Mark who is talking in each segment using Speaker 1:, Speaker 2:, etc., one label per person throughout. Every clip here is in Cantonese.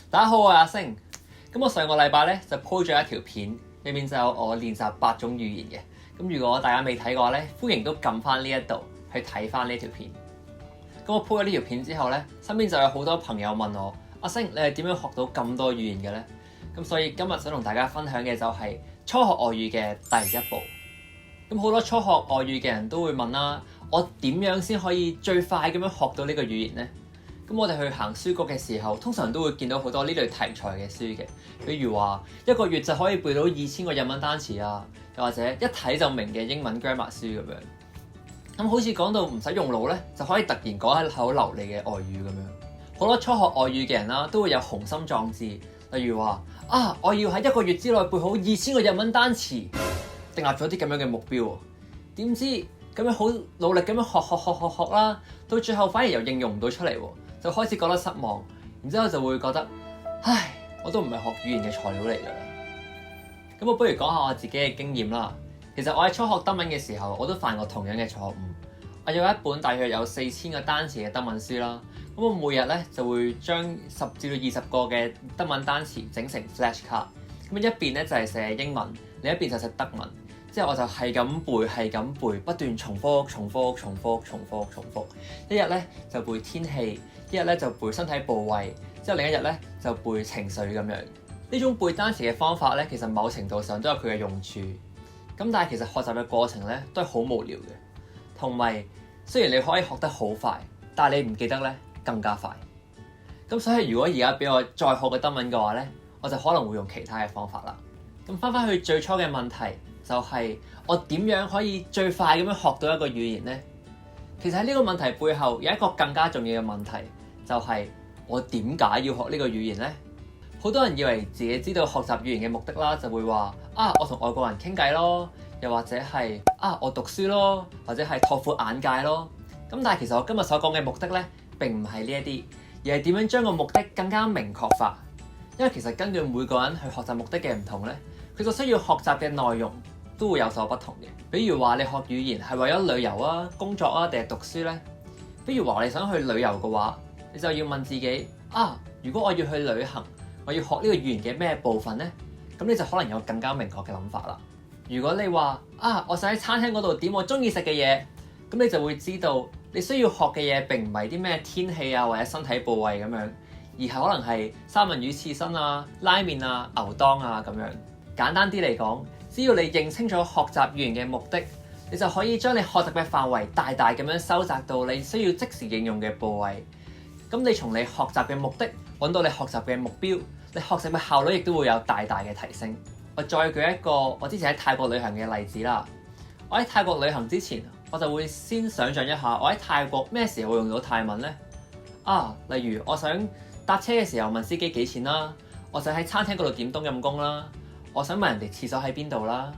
Speaker 1: 大家好，我係阿星。咁我上個禮拜咧就 po 咗一條片，裏面就有我練習8種語言嘅。咁如果大家未睇過咧，歡迎都撳翻呢一度去睇翻呢條片。咁我 po 咗呢條片之後咧，身邊就有好多朋友問我：阿星，你係點樣學到咁多語言嘅咧？咁所以今日想同大家分享嘅就係初學外語嘅第一步。咁好多初學外語嘅人都會問啦，我點樣先可以最快咁樣學到呢個語言呢？咁我哋去行書局嘅時候，通常都會見到好多呢類題材嘅書嘅，比如話1個月就可以背到2000個日文單詞啊，又或者一睇就明嘅英文 grammar 書咁樣。咁好似講到唔使用腦咧，就可以突然講一口流利嘅外語咁樣。好多初學外語嘅人啦，都會有雄心壯志，例如話我要喺1個月之內背好2000個日文單詞，訂立咗啲咁樣嘅目標。點知咁樣好努力咁樣學啦，到最後反而又應用唔到出嚟喎。就開始覺得失望，然之後就會覺得，唉，我都唔係學語言嘅材料嚟㗎啦。咁我不如講下我自己嘅經驗啦。其實我喺初學德文嘅時候，我都犯過同樣嘅錯誤。我有一本大約有4000個單詞嘅德文書啦。咁我每日咧就會將10至到20個嘅德文單詞整成 flashcard。咁一邊咧就係寫英文，另一邊就寫德文。之後我就係咁背，不斷重複。一日咧就背天氣，一日咧就背身體部位，之後另一日咧就背情緒咁樣。呢種背單詞嘅方法咧，其實某程度上都有佢嘅用處。咁但係其實學習嘅過程咧都係好無聊嘅，同埋雖然你可以學得好快，但係你唔記得咧更加快。咁所以如果而家俾我再學嘅德文嘅話咧，我就可能會用其他嘅方法啦。咁翻去最初嘅問題。就係我點樣可以最快咁樣學到一個語言呢？其實喺呢個問題背後有一個更加重要嘅問題，就係我點解要學呢個語言呢？好多人以為自己知道學習語言嘅目的啦，就會話我同外國人傾偈咯，又或者係我讀書咯，或者係拓闊眼界咯。咁但係其實我今日所講嘅目的咧，並唔係呢一啲，而係點樣將個目的更加明確化。因為其實根據每個人去學習目的嘅唔同咧，佢所需要學習嘅內容都會有所不同嘅。比如話你學語言係為咗旅遊啊、工作啊定係讀書呢？比如話你想去旅遊嘅話，你就要問自己如果我要去旅行，我要學呢個語言嘅咩部分呢？咁你就可能有更加明確嘅諗法啦。如果你話我想喺餐廳嗰度點我中意食嘅嘢，咁你就會知道你需要學嘅嘢並唔係啲咩天氣啊或者身體部位咁樣，而係可能係三文魚刺身啊、拉麵啊、牛當啊咁樣。簡單啲嚟講，只要你認清楚學習語言嘅目的，你就可以將你學習嘅範圍大大咁樣收窄到你需要即時應用嘅部位。咁你從你學習嘅目的揾到你學習嘅目標，你學習嘅效率亦都會有大大嘅提升。我再舉一個我之前喺泰國旅行嘅例子啦。我喺泰國旅行之前，我就會先想像一下我喺泰國咩時候會用到泰文呢？例如我想搭車嘅時候問司機幾錢啦，我想喺餐廳嗰度點冬陰功啦，我想問人哋廁所喺邊度啦。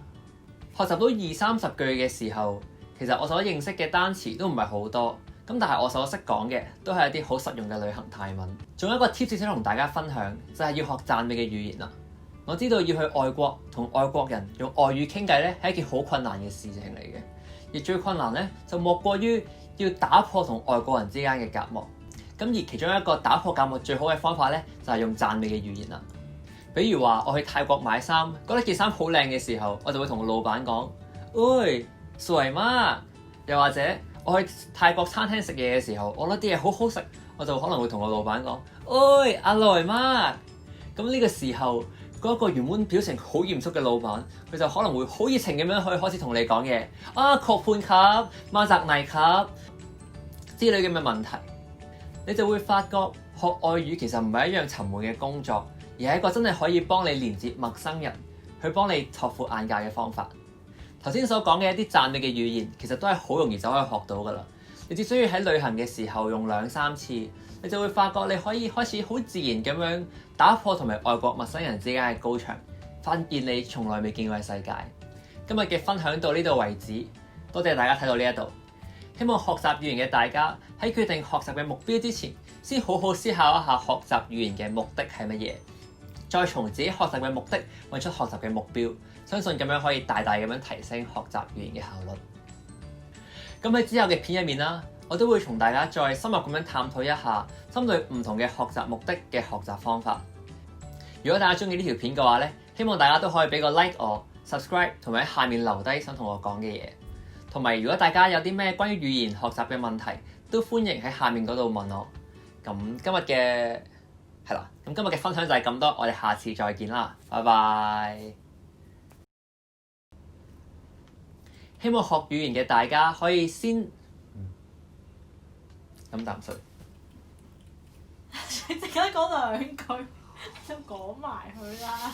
Speaker 1: 學習到20-30句嘅時候，其實我所認識嘅單詞都唔係好多，咁但係我所識講嘅都係一啲好實用嘅旅行泰文。仲有一個 tips 想同大家分享，就係要學讚美嘅語言啦。我知道要去外國同外國人用外語傾偈咧，係一件好困難嘅事情嚟嘅。而最困難咧，就莫過於要打破同外國人之間嘅隔膜。咁而其中一個打破隔膜最好嘅方法咧，就係用讚美嘅語言啦。比如話我去泰國買衫，覺得件衫好靚嘅時候，我就會同個老闆講：喂，帥嗎？又或者我去泰國餐廳食嘢嘅時候，我覺得啲嘢好好食，我就可能會同個老闆講：喂，阿來嗎？咁呢個時候，嗰個原本表情好嚴肅嘅老闆，佢就可能會好熱情咁樣去開始同你講嘢，確判級、馬澤尼級之類咁嘅問題，你就會發覺學外語其實唔係一樣沉悶嘅工作，而係一個真係可以幫你連接陌生人，去幫你拓闊眼界嘅方法。頭先所講嘅一啲讚美嘅語言，其實都係好容易就可以學到噶啦。你只需要喺旅行嘅時候用2-3次，你就會發覺你可以開始好自然咁樣打破同埋外國陌生人之間嘅高牆，發現你從來未見過嘅世界。今日嘅分享到呢度為止，多謝大家睇到呢一度。希望學習語言嘅大家喺決定學習嘅目標之前，先好好思考一下學習語言嘅目的係乜嘢，再從自己學習嘅目的揾出學習嘅目標，相信咁樣可以大大咁樣提升學習語言嘅效率。咁喺之後嘅片入面啦，我都會同大家再深入咁樣探討一下針對唔同嘅學習目的嘅學習方法。如果大家中意呢條片嘅話咧，希望大家都可以俾個 like 我、subscribe 同埋喺下面留低想同我講嘅嘢。同埋如果大家有啲咩關於語言學習嘅問題，都歡迎喺下面嗰度問我。咁今日嘅分享就係咁多，我哋下次再見啦，拜拜。希望學語言嘅大家可以先飲啖水。
Speaker 2: 陣間講兩句，就講埋佢啦。